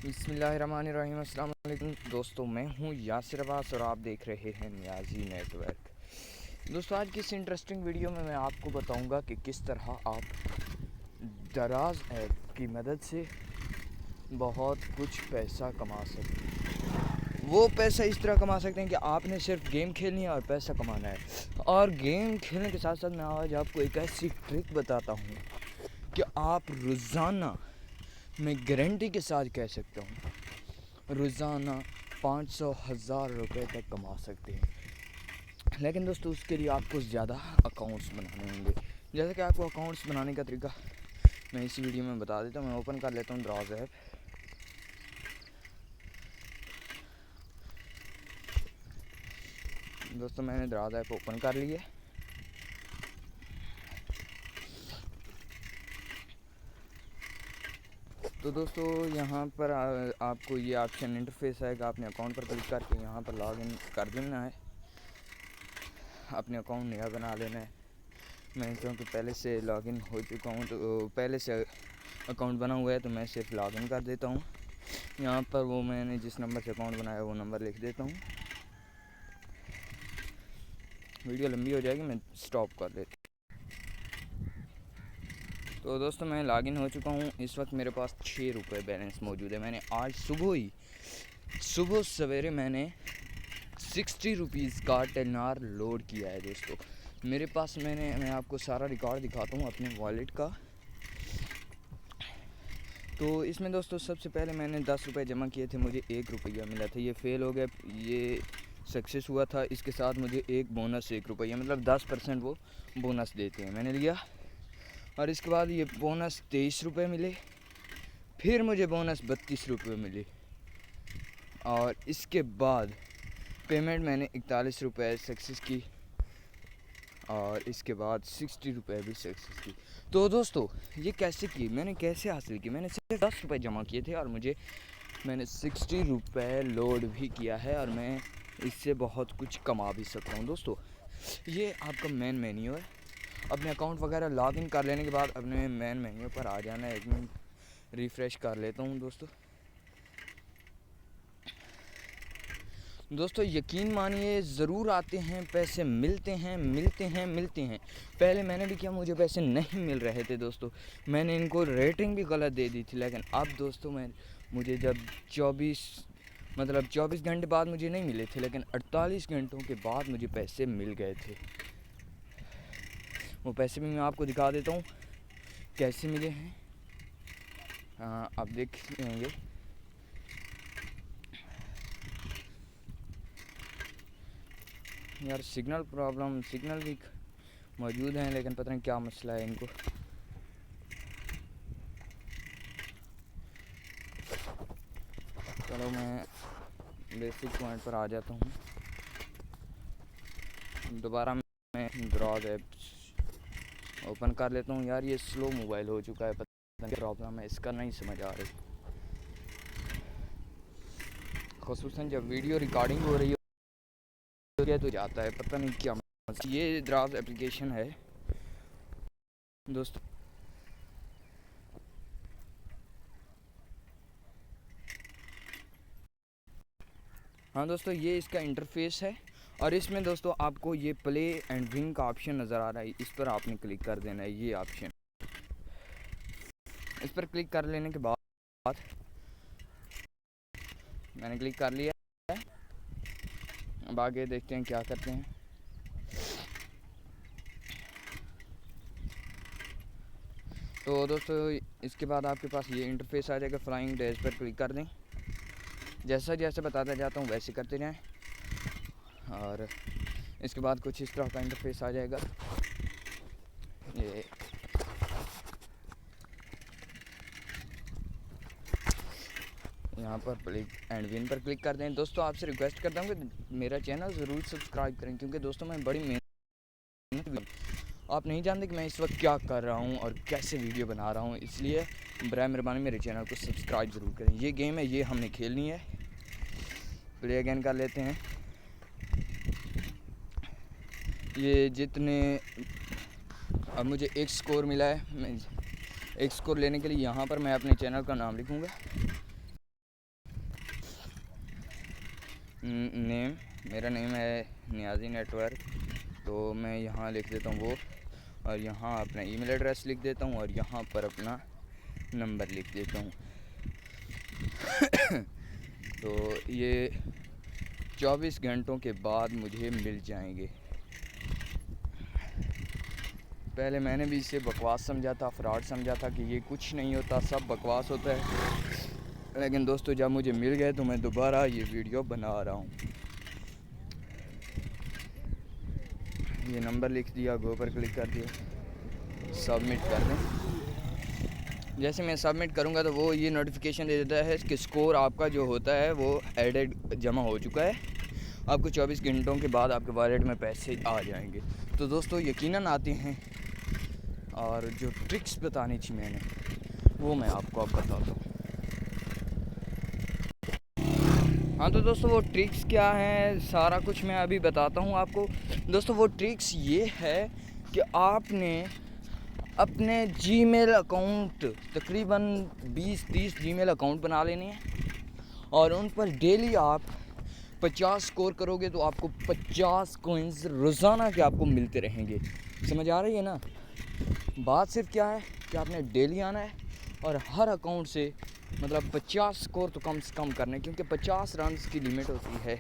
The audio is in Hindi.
बिस्मिल्लाहिर्रहमानिर्रहीम। अस्सलाम वालेकुम दोस्तों, मैं हूं यासिर अब्बास और आप देख रहे हैं नियाज़ी नेटवर्क। दोस्तों, आज की इस इंटरेस्टिंग वीडियो में मैं आपको बताऊंगा कि किस तरह आप दराज ऐप की मदद से बहुत कुछ पैसा कमा सकते हैं। वो पैसा इस तरह कमा सकते हैं कि आपने सिर्फ गेम खेलनी है और पैसा कमाना है। और गेम खेलने के साथ साथ मैं आज आपको एक ऐसी ट्रिक बताता हूँ कि आप रोज़ाना, मैं गारंटी के साथ कह सकता हूँ, रोज़ाना 500,000 रुपये तक कमा सकते हैं। लेकिन दोस्तों, उसके लिए आपको ज़्यादा अकाउंट्स बनाने होंगे। जैसे कि आपको अकाउंट्स बनाने का तरीका मैं इस वीडियो में बता देता हूँ। मैं ओपन कर लेता हूँ दराज ऐप। दोस्तों, मैंने दराज ऐप ओपन कर ली है। तो दोस्तों, यहाँ पर आपको ये ऑप्शन इंटरफेस आएगा। आपने अकाउंट पर क्लिक करके यहाँ पर लॉगिन कर देना है, अपने अकाउंट नया बना लेना है। मैं क्योंकि पहले से लॉगिन हो चुका हूँ, तो पहले से अकाउंट बना हुआ है, तो मैं सिर्फ लॉगिन कर देता हूँ। यहाँ पर वो मैंने जिस नंबर से अकाउंट बनाया वो नंबर लिख देता हूँ। वीडियो लंबी हो जाएगी, मैं स्टॉप कर देता हूँ। तो दोस्तों, मैं लॉगिन हो चुका हूँ। इस वक्त मेरे पास 6 रुपये बैलेंस मौजूद है। मैंने आज सुबह सवेरे मैंने 60 रुपीज़ का टेलनार लोड किया है। दोस्तों, मेरे पास मैं आपको सारा रिकॉर्ड दिखाता हूँ अपने वॉलेट का। तो इसमें दोस्तों, सबसे पहले मैंने 10 रुपये जमा किए थे, मुझे 1 रुपया मिला था। ये फेल हो गया, ये सक्सेस हुआ था। इसके साथ मुझे एक बोनस 1 रुपया, मतलब 10% वो बोनस देते हैं, मैंने लिया। और इसके बाद ये बोनस 23 रुपये मिले, फिर मुझे बोनस 32 रुपये मिले, और इसके बाद पेमेंट मैंने 41 रुपये सक्सेस की, और इसके बाद 60 रुपये भी सक्सेस की। तो दोस्तों, ये कैसे की, मैंने कैसे हासिल की? मैंने सिर्फ 10 रुपये जमा किए थे और मैंने 60 रुपये लोड भी किया है, और मैं इससे बहुत कुछ कमा भी सकता हूँ। दोस्तों, ये आपका मेन मेन्यू है। अपने अकाउंट वगैरह लॉगिन कर लेने के बाद अपने मेन मेन्यू पर आ जाना है। एक मिनट रिफ़्रेश कर लेता हूँ। दोस्तों, यकीन मानिए, ज़रूर आते हैं पैसे, मिलते हैं। पहले मैंने भी किया, मुझे पैसे नहीं मिल रहे थे। दोस्तों, मैंने इनको रेटिंग भी गलत दे दी थी। लेकिन अब दोस्तों, मुझे जब 24 घंटे बाद मुझे नहीं मिले थे, लेकिन 48 घंटों के बाद मुझे पैसे मिल गए थे। वो पैसे भी मैं आपको दिखा देता हूँ कैसे मिले हैं। आप देख लेंगे। यार, सिग्नल भी मौजूद हैं, लेकिन पता नहीं क्या मसला है इनको। चलो, मैं बेसिक पॉइंट पर आ जाता हूँ। दोबारा मैं दराज ऐप ओपन कर लेता हूँ। यार, ये स्लो मोबाइल हो चुका है, पता नहीं प्रॉब्लम है इसका, नहीं समझ आ रही। ख़ुसूसन जब वीडियो रिकॉर्डिंग हो रही है तो जाता है, पता नहीं क्या। ये दराज एप्लीकेशन है दोस्तों। हाँ दोस्तों, ये इसका इंटरफेस है, और इसमें दोस्तों आपको ये प्ले एंड विन का ऑप्शन नज़र आ रहा है। इस पर आपने क्लिक कर देना है। ये ऑप्शन, इस पर क्लिक कर लेने के बाद मैंने क्लिक कर लिया है। अब आगे देखते हैं क्या करते हैं। तो दोस्तों, इसके बाद आपके पास ये इंटरफेस आ जाएगा। फ्लाइंग डैश पर क्लिक कर दें। जैसा जैसे बताता जाता हूँ वैसे करते जाएं, और इसके बाद कुछ इस तरह का इंटरफेस आ जाएगा। ये यहाँ पर प्ले एंड विन पर क्लिक कर दें। दोस्तों, आपसे रिक्वेस्ट करता हूँ कि मेरा चैनल ज़रूर सब्सक्राइब करें, क्योंकि दोस्तों मैं बड़ी मेहनत, आप नहीं जानते कि मैं इस वक्त क्या कर रहा हूँ और कैसे वीडियो बना रहा हूँ। इसलिए बराए मेहरबानी मेरे चैनल को सब्सक्राइब ज़रूर करें। ये गेम है, ये हमने खेलनी है। प्ले अगेन कर लेते हैं। ये जितने अब मुझे एक स्कोर मिला है, मैं एक स्कोर लेने के लिए यहाँ पर मैं अपने चैनल का नाम लिखूँगा। नेम, मेरा नेम है नियाज़ी नेटवर्क, तो मैं यहाँ लिख देता हूँ वो, और यहाँ अपना ईमेल एड्रेस लिख देता हूँ और यहाँ पर अपना नंबर लिख देता हूँ। तो ये 24 घंटों के बाद मुझे मिल जाएंगे। पहले मैंने भी इसे बकवास समझा था, फ्रॉड समझा था कि ये कुछ नहीं होता, सब बकवास होता है। लेकिन दोस्तों जब मुझे मिल गए तो मैं दोबारा ये वीडियो बना रहा हूँ। ये नंबर लिख दिया, गो पर क्लिक कर दिया, सबमिट कर दें। जैसे मैं सबमिट करूँगा तो वो ये नोटिफिकेशन दे देता है कि स्कोर आपका जो होता है वो एडेड जमा हो चुका है, आपको 24 घंटों के बाद आपके वॉलेट में पैसे आ जाएंगे। तो दोस्तों यकीनन आते हैं, और जो ट्रिक्स बतानी थी मैंने वो मैं आपको अब बताता हूँ। हाँ तो दोस्तों वो ट्रिक्स क्या हैं सारा कुछ मैं अभी बताता हूँ आपको। दोस्तों वो ट्रिक्स ये है कि आपने अपने जीमेल अकाउंट तकरीबन 20-30 जीमेल अकाउंट बना लेने हैं, और उन पर डेली आप 50 स्कोर करोगे तो आपको 50 कॉइन्स रोज़ाना के आपको मिलते रहेंगे। समझ आ रही है ना? बात सिर्फ क्या है कि आपने डेली आना है और हर अकाउंट से मतलब 50 स्कोर तो कम से कम करना है, क्योंकि 50 रन की लिमिट होती है